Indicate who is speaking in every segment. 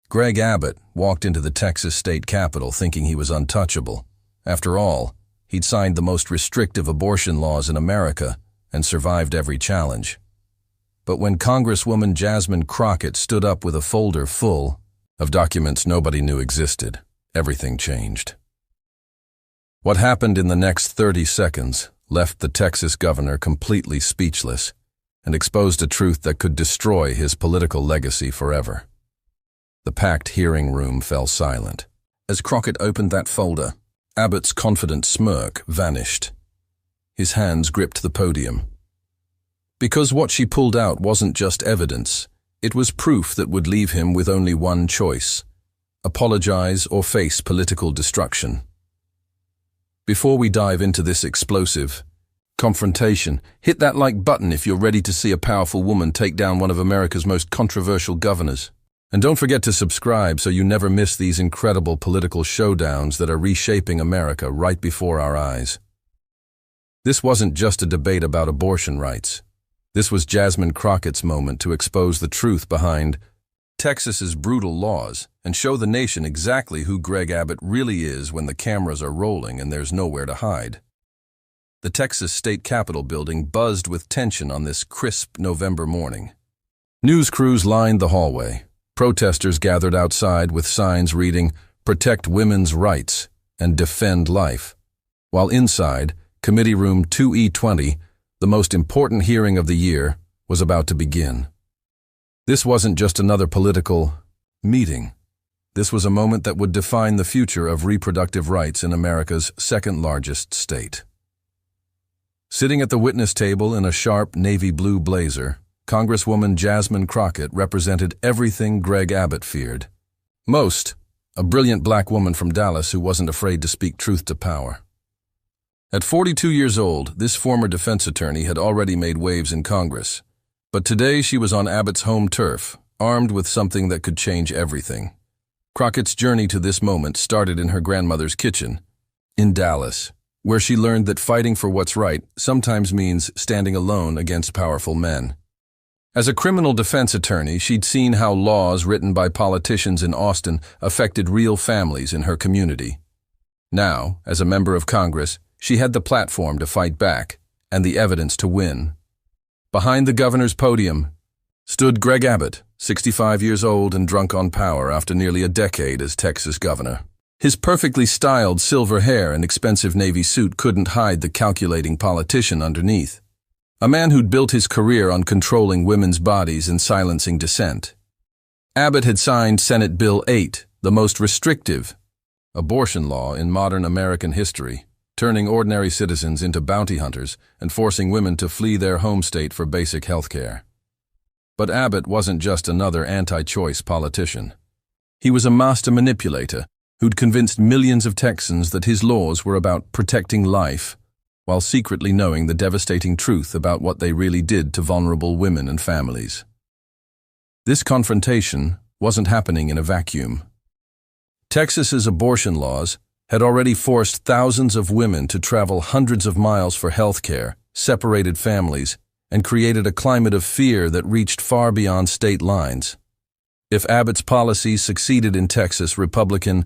Speaker 1: Greg Abbott walked into the Texas state capitol thinking he was untouchable. After all, he'd signed the most restrictive abortion laws in America and survived every challenge. But when Congresswoman Jasmine Crockett stood up with a folder full of documents nobody knew existed, everything changed. What happened in the next 30 seconds left the Texas governor completely speechless and exposed a truth that could destroy his political legacy forever. The packed hearing room fell silent. As Crockett opened that folder, Abbott's confident smirk vanished. His hands gripped the podium. Because what she pulled out wasn't just evidence, it was proof that would leave him with only one choice: apologize or face political destruction. Before we dive into this explosive confrontation, hit that like button if you're ready to see a powerful woman take down one of America's most controversial governors. And don't forget to subscribe so you never miss these incredible political showdowns that are reshaping America right before our eyes. This wasn't just a debate about abortion rights. This was Jasmine Crockett's moment to expose the truth behind Texas's brutal laws and show the nation exactly who Greg Abbott really is when the cameras are rolling and there's nowhere to hide. The Texas State Capitol building buzzed with tension on this crisp November morning. News crews lined the hallway. Protesters gathered outside with signs reading, "Protect Women's Rights" and "Defend Life." While inside, Committee Room 2E20, the most important hearing of the year, was about to begin. This wasn't just another political meeting. This was a moment that would define the future of reproductive rights in America's second-largest state. Sitting at the witness table in a sharp navy blue blazer, Congresswoman Jasmine Crockett represented everything Greg Abbott feared. Most, a brilliant black woman from Dallas who wasn't afraid to speak truth to power. At 42 years old, this former defense attorney had already made waves in Congress. But today she was on Abbott's home turf, armed with something that could change everything. Crockett's journey to this moment started in her grandmother's kitchen, in Dallas, where she learned that fighting for what's right sometimes means standing alone against powerful men. As a criminal defense attorney, she'd seen how laws written by politicians in Austin affected real families in her community. Now, as a member of Congress, she had the platform to fight back and the evidence to win. Behind the governor's podium stood Greg Abbott, 65 years old and drunk on power after nearly a decade as Texas governor. His perfectly styled silver hair and expensive navy suit couldn't hide the calculating politician underneath. A man who'd built his career on controlling women's bodies and silencing dissent. Abbott had signed Senate Bill 8, the most restrictive abortion law in modern American history, turning ordinary citizens into bounty hunters and forcing women to flee their home state for basic health care. But Abbott wasn't just another anti-choice politician. He was a master manipulator who'd convinced millions of Texans that his laws were about protecting life, while secretly knowing the devastating truth about what they really did to vulnerable women and families. This confrontation wasn't happening in a vacuum. Texas's abortion laws had already forced thousands of women to travel hundreds of miles for health care, separated families, and created a climate of fear that reached far beyond state lines. If Abbott's policies succeeded in Texas, Republican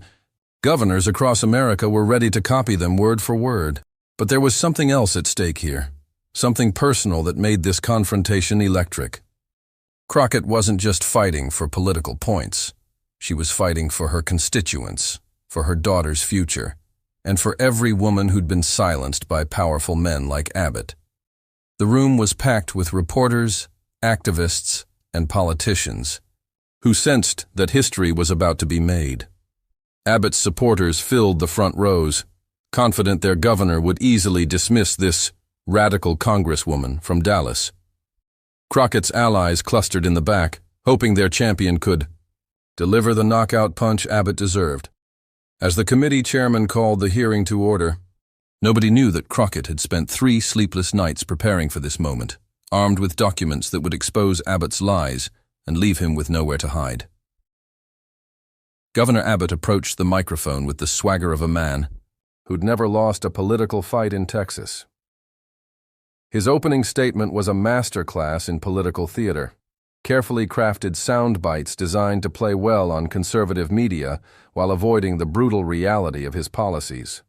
Speaker 1: governors across America were ready to copy them word for word. But there was something else at stake here, something personal that made this confrontation electric. Crockett wasn't just fighting for political points. She was fighting for her constituents, for her daughter's future, and for every woman who'd been silenced by powerful men like Abbott. The room was packed with reporters, activists, and politicians who sensed that history was about to be made. Abbott's supporters filled the front rows, confident their governor would easily dismiss this radical congresswoman from Dallas. Crockett's allies clustered in the back, hoping their champion could deliver the knockout punch Abbott deserved. As the committee chairman called the hearing to order, nobody knew that Crockett had spent 3 sleepless nights preparing for this moment, armed with documents that would expose Abbott's lies and leave him with nowhere to hide. Governor Abbott approached the microphone with the swagger of a man who'd never lost a political fight in Texas. His opening statement was a masterclass in political theater. carefully crafted sound bites designed to play well on conservative media while avoiding the brutal reality of his policies.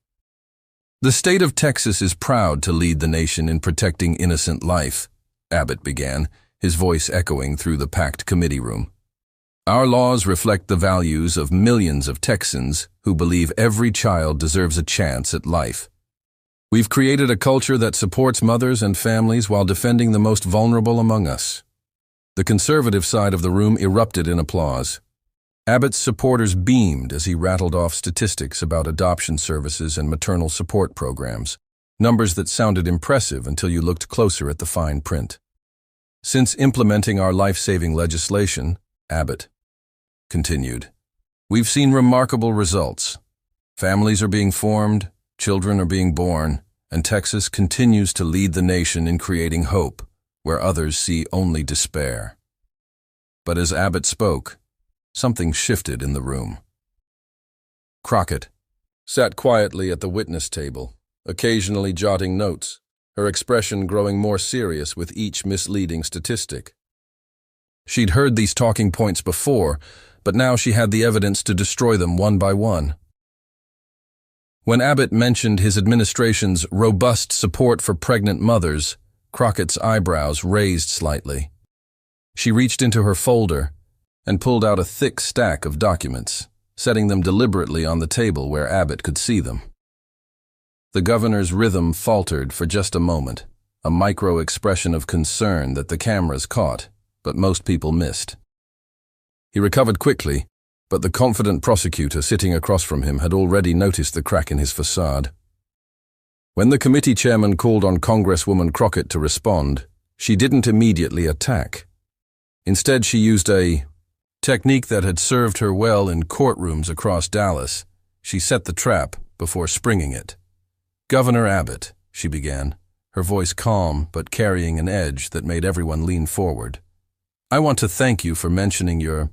Speaker 1: "The state of Texas is proud to lead the nation in protecting innocent life," Abbott began, his voice echoing through the packed committee room. "Our laws reflect the values of millions of Texans who believe every child deserves a chance at life. We've created a culture that supports mothers and families while defending the most vulnerable among us." The conservative side of the room erupted in applause. Abbott's supporters beamed as he rattled off statistics about adoption services and maternal support programs, numbers that sounded impressive until you looked closer at the fine print. "Since implementing our life-saving legislation," Abbott continued, "we've seen remarkable results. Families are being formed, children are being born, and Texas continues to lead the nation in creating hope where others see only despair." But as Abbott spoke, something shifted in the room. Crockett sat quietly at the witness table, occasionally jotting notes, her expression growing more serious with each misleading statistic. She'd heard these talking points before, but now she had the evidence to destroy them one by one. When Abbott mentioned his administration's robust support for pregnant mothers, Crockett's eyebrows raised slightly. She reached into her folder and pulled out a thick stack of documents, setting them deliberately on the table where Abbott could see them. The governor's rhythm faltered for just a moment, a micro-expression of concern that the cameras caught, but most people missed. He recovered quickly, but the confident prosecutor sitting across from him had already noticed the crack in his facade. When the committee chairman called on Congresswoman Crockett to respond, she didn't immediately attack. Instead, she used a technique that had served her well in courtrooms across Dallas. She set the trap before springing it. "Governor Abbott," she began, her voice calm but carrying an edge that made everyone lean forward. "I want to thank you for mentioning your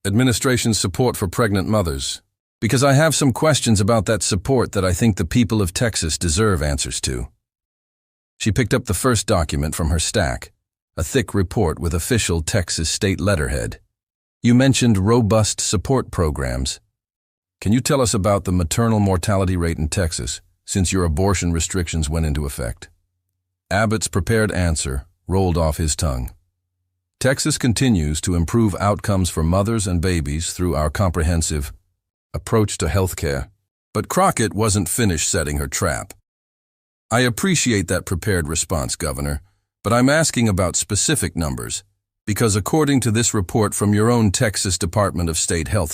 Speaker 1: administration's support for pregnant mothers, because I have some questions about that support that I think the people of Texas deserve answers to." She picked up the first document from her stack, a thick report with official Texas state letterhead. "You mentioned robust support programs. Can you tell us about the maternal mortality rate in Texas since your abortion restrictions went into effect?" Abbott's prepared answer rolled off his tongue. "Texas continues to improve outcomes for mothers and babies through our comprehensive approach to health care." But Crockett wasn't finished setting her trap. "I appreciate that prepared response, Governor, but I'm asking about specific numbers, because according to this report from your own Texas Department of State Health